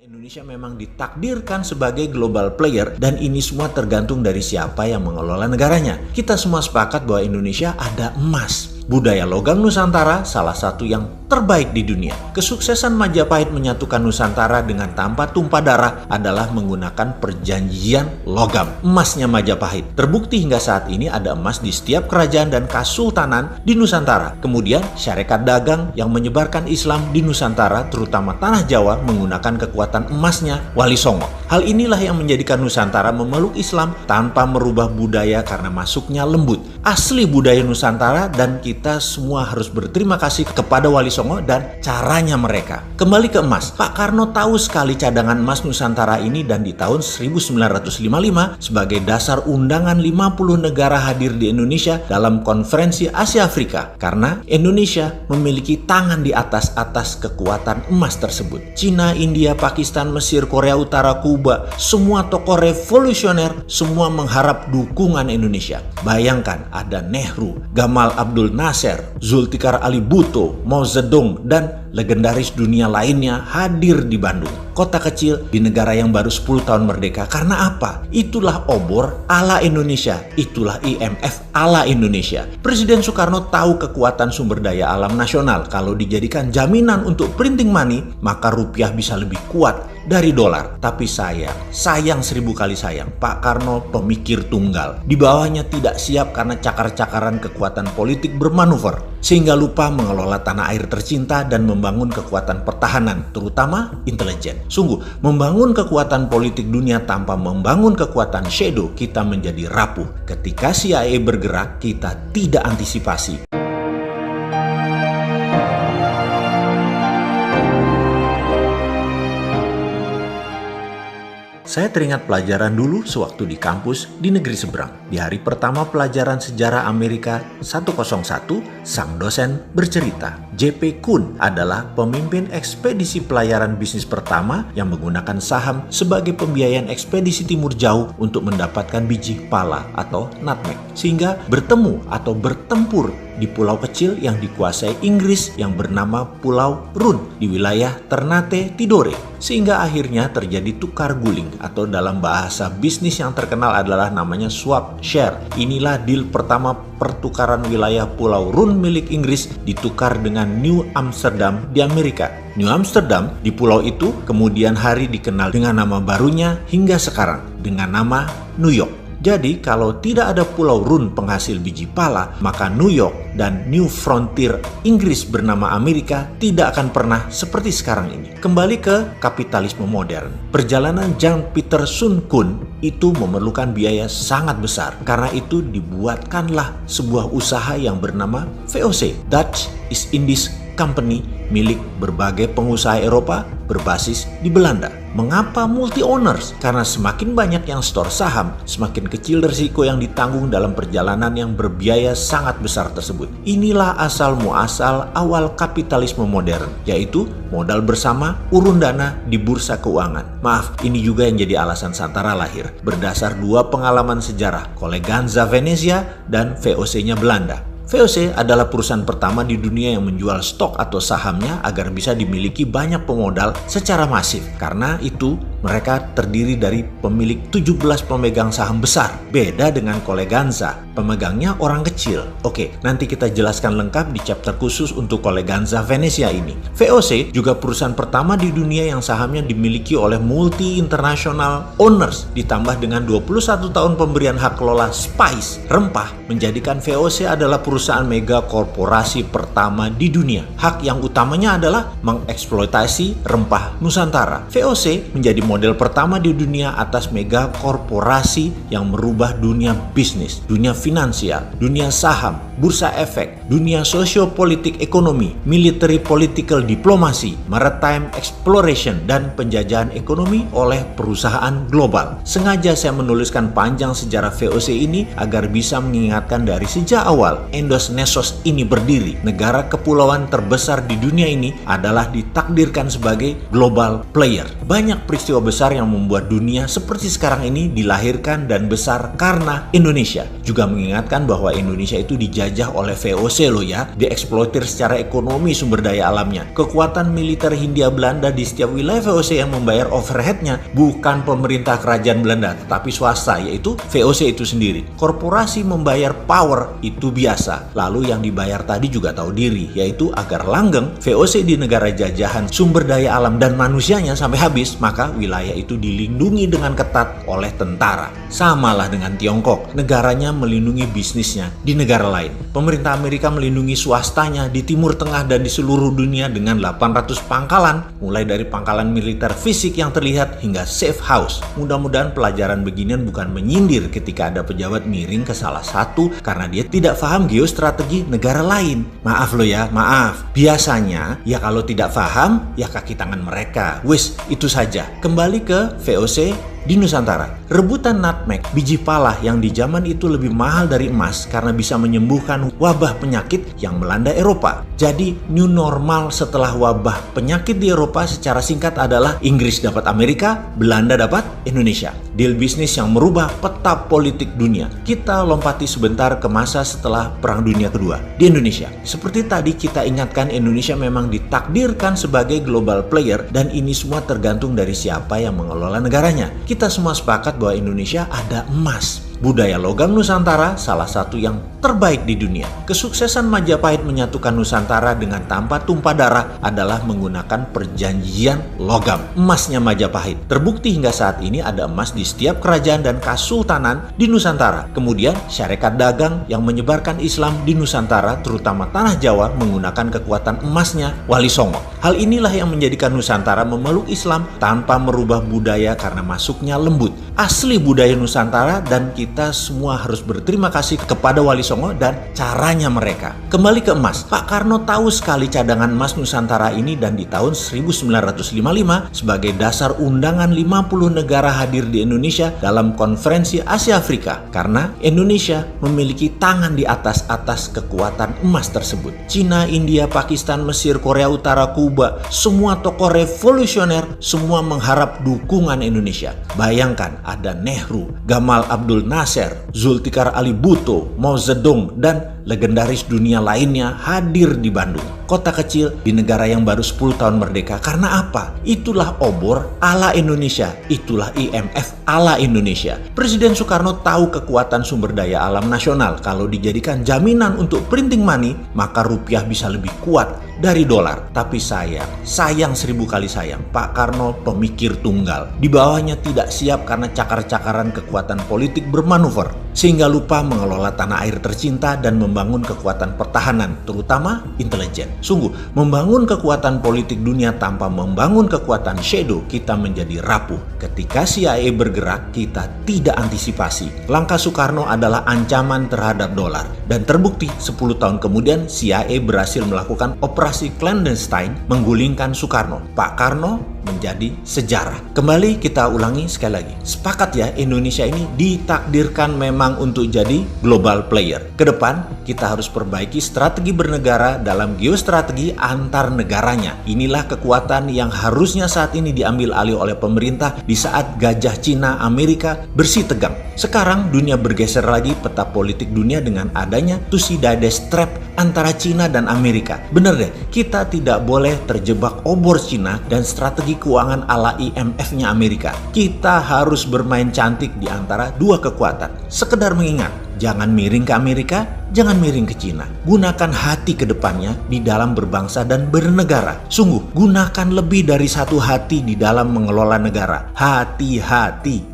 Indonesia memang ditakdirkan sebagai global player dan ini semua tergantung dari siapa yang mengelola negaranya. Kita semua sepakat bahwa Indonesia ada emas. Budaya logam Nusantara salah satu yang terbaik di dunia. Kesuksesan Majapahit menyatukan Nusantara dengan tanpa tumpah darah adalah menggunakan perjanjian logam. Emasnya Majapahit. Terbukti hingga saat ini ada emas di setiap kerajaan dan kasultanan di Nusantara. Kemudian syarikat dagang yang menyebarkan Islam di Nusantara, terutama tanah Jawa, menggunakan kekuatan emasnya Wali Songo. Hal inilah yang menjadikan Nusantara memeluk Islam tanpa merubah budaya karena masuknya lembut. Asli budaya Nusantara dan kita semua harus berterima kasih kepada Wali Songo dan caranya mereka. Kembali ke emas, Pak Karno tahu sekali cadangan emas Nusantara ini dan di tahun 1955 sebagai dasar undangan 50 negara hadir di Indonesia dalam konferensi Asia Afrika karena Indonesia memiliki tangan di atas kekuatan emas tersebut. Cina, India, Pakistan, Mesir, Korea Utara, Kuba, semua tokoh revolusioner semua mengharap dukungan Indonesia. Bayangkan ada Nehru, Gamal Abdul Nasser, Zulfikar Ali Bhutto, Mao Zedong, dan legendaris dunia lainnya hadir di Bandung. Kota kecil di negara yang baru 10 tahun merdeka. Karena apa? Itulah obor ala Indonesia. Itulah IMF ala Indonesia. Presiden Soekarno tahu kekuatan sumber daya alam nasional. Kalau dijadikan jaminan untuk printing money, maka rupiah bisa lebih kuat dari dolar. Tapi sayang 1000 kali sayang, Pak Karno pemikir tunggal. Di bawahnya tidak siap karena cakar-cakaran kekuatan politik bermanuver, sehingga lupa mengelola tanah air tercinta dan membangun kekuatan pertahanan, terutama intelijen. Sungguh, membangun kekuatan politik dunia tanpa membangun kekuatan shadow, kita menjadi rapuh. Ketika CIA bergerak, kita tidak antisipasi. Saya teringat pelajaran dulu sewaktu di kampus di negeri seberang. Di hari pertama pelajaran sejarah Amerika 101, sang dosen bercerita, J.P. Kuhn adalah pemimpin ekspedisi pelayaran bisnis pertama yang menggunakan saham sebagai pembiayaan ekspedisi timur jauh untuk mendapatkan biji pala atau nutmeg. Sehingga bertemu atau bertempur di pulau kecil yang dikuasai Inggris yang bernama Pulau Run di wilayah Ternate Tidore. Sehingga akhirnya terjadi tukar guling atau dalam bahasa bisnis yang terkenal adalah namanya swap share. Inilah deal pertama pertukaran wilayah Pulau Run milik Inggris ditukar dengan New Amsterdam di Amerika. New Amsterdam di pulau itu kemudian hari dikenal dengan nama barunya hingga sekarang dengan nama New York. Jadi kalau tidak ada Pulau Run penghasil biji pala, maka New York dan New Frontier Inggris bernama Amerika tidak akan pernah seperti sekarang ini. Kembali ke kapitalisme modern. Perjalanan Jan Pieter Sun Koen itu memerlukan biaya sangat besar. Karena itu dibuatkanlah sebuah usaha yang bernama VOC, Dutch East Indies Company, milik berbagai pengusaha Eropa berbasis di Belanda. Mengapa multi-owners? Karena semakin banyak yang store saham, semakin kecil risiko yang ditanggung dalam perjalanan yang berbiaya sangat besar tersebut. Inilah asal muasal awal kapitalisme modern, yaitu modal bersama, urun dana di bursa keuangan. Maaf, ini juga yang jadi alasan Santara lahir, berdasar dua pengalaman sejarah, Colleganza Venezia dan VOC-nya Belanda. VOC adalah perusahaan pertama di dunia yang menjual stok atau sahamnya agar bisa dimiliki banyak pemodal secara masif. Karena itu, mereka terdiri dari pemilik 17 pemegang saham besar. Beda dengan Colleganza, pemegangnya orang kecil. Oke, nanti kita jelaskan lengkap di chapter khusus untuk Colleganza Venezia ini. VOC juga perusahaan pertama di dunia yang sahamnya dimiliki oleh multi-international owners. Ditambah dengan 21 tahun pemberian hak kelola spice, rempah, menjadikan VOC adalah perusahaan mega korporasi pertama di dunia. Hak yang utamanya adalah mengeksploitasi rempah Nusantara. VOC menjadi model pertama di dunia atas mega korporasi yang merubah dunia bisnis, dunia finansial, dunia saham, bursa efek, dunia sosiopolitik ekonomi, military political diplomasi, maritime exploration, dan penjajahan ekonomi oleh perusahaan global. Sengaja saya menuliskan panjang sejarah VOC ini agar bisa mengingatkan dari sejak awal Indonesia ini berdiri. Negara kepulauan terbesar di dunia ini adalah ditakdirkan sebagai global player. Banyak peristiwa besar yang membuat dunia seperti sekarang ini dilahirkan dan besar karena Indonesia. Juga mengingatkan bahwa Indonesia itu dijajah oleh VOC loh ya, dieksploitir secara ekonomi sumber daya alamnya. Kekuatan militer Hindia Belanda di setiap wilayah VOC yang membayar overheadnya bukan pemerintah kerajaan Belanda, tetapi swasta, yaitu VOC itu sendiri. Korporasi membayar power itu biasa. Lalu yang dibayar tadi juga tahu diri, yaitu agar langgeng VOC di negara jajahan sumber daya alam dan manusianya sampai habis, maka wilayah itu dilindungi dengan ketat oleh tentara. Samalah dengan Tiongkok, negaranya melindungi bisnisnya di negara lain. Pemerintah Amerika melindungi swastanya di Timur Tengah dan di seluruh dunia dengan 800 pangkalan, mulai dari pangkalan militer fisik yang terlihat hingga safe house. Mudah-mudahan pelajaran beginian bukan menyindir ketika ada pejabat miring ke salah satu karena dia tidak paham geostrategi negara lain. Maaf loh ya, maaf. Biasanya ya kalau tidak paham ya kaki tangan mereka. Wis, itu saja. Kembali ke VOC di Nusantara. Rebutan nutmeg, biji pala yang di zaman itu lebih mahal dari emas karena bisa menyembuhkan wabah penyakit yang melanda Eropa. Jadi new normal setelah wabah penyakit di Eropa secara singkat adalah Inggris dapat Amerika, Belanda dapat Indonesia. Deal bisnis yang merubah peta politik dunia. Kita lompati sebentar ke masa setelah Perang Dunia Kedua di Indonesia. Seperti tadi kita ingatkan, Indonesia memang ditakdirkan sebagai global player dan ini semua tergantung dari siapa yang mengelola negaranya. Kita semua sepakat bahwa Indonesia ada emas. Budaya logam Nusantara salah satu yang terbaik di dunia. Kesuksesan Majapahit menyatukan Nusantara dengan tanpa tumpah darah adalah menggunakan perjanjian logam. Emasnya Majapahit. Terbukti hingga saat ini ada emas di setiap kerajaan dan kasultanan di Nusantara. Kemudian syarikat dagang yang menyebarkan Islam di Nusantara, terutama tanah Jawa, menggunakan kekuatan emasnya Wali Songo. Hal inilah yang menjadikan Nusantara memeluk Islam tanpa merubah budaya karena masuknya lembut. Asli budaya Nusantara dan kita semua harus berterima kasih kepada Wali Songo dan caranya mereka. Kembali ke emas, Pak Karno tahu sekali cadangan emas Nusantara ini dan di tahun 1955 sebagai dasar undangan 50 negara hadir di Indonesia dalam konferensi Asia Afrika karena Indonesia memiliki tangan di atas kekuatan emas tersebut. Cina, India, Pakistan, Mesir, Korea Utara, Kuba, semua tokoh revolusioner semua mengharap dukungan Indonesia. Bayangkan ada Nehru, Gamal Abdul Nasser, Zulfikar Ali Bhutto, Mao Zedong, dan legendaris dunia lainnya hadir di Bandung. Kota kecil di negara yang baru 10 tahun merdeka. Karena apa? Itulah obor ala Indonesia. Itulah IMF ala Indonesia. Presiden Soekarno tahu kekuatan sumber daya alam nasional. Kalau dijadikan jaminan untuk printing money, maka rupiah bisa lebih kuat dari dolar. Tapi sayang 1000 kali sayang, Pak Karno pemikir tunggal. Di bawahnya tidak siap karena cakar-cakaran kekuatan politik bermanuver, sehingga lupa mengelola tanah air tercinta dan membangun kekuatan pertahanan, terutama intelijen. Sungguh, membangun kekuatan politik dunia tanpa membangun kekuatan shadow, kita menjadi rapuh. Ketika CIA bergerak, kita tidak antisipasi. Langkah Soekarno adalah ancaman terhadap dolar. Dan terbukti 10 tahun kemudian CIA berhasil melakukan operasi clandestine menggulingkan Soekarno. Pak Karno menjadi sejarah. Kembali kita ulangi sekali lagi. Sepakat ya, Indonesia ini ditakdirkan memang untuk jadi global player. Kedepan kita harus perbaiki strategi bernegara dalam geostrategi antar negaranya. Inilah kekuatan yang harusnya saat ini diambil alih oleh pemerintah di saat gajah Cina Amerika bersih tegang. Sekarang dunia bergeser lagi peta politik dunia dengan adanya Thucydides trap antara Cina dan Amerika. Bener deh, kita tidak boleh terjebak obor Cina dan strategi keuangan ala IMF-nya Amerika. Kita harus bermain cantik di antara dua kekuatan. Sekedar mengingat, jangan miring ke Amerika, jangan miring ke Cina. Gunakan hati ke depannya di dalam berbangsa dan bernegara. Sungguh, gunakan lebih dari satu hati di dalam mengelola negara. Hati-hati.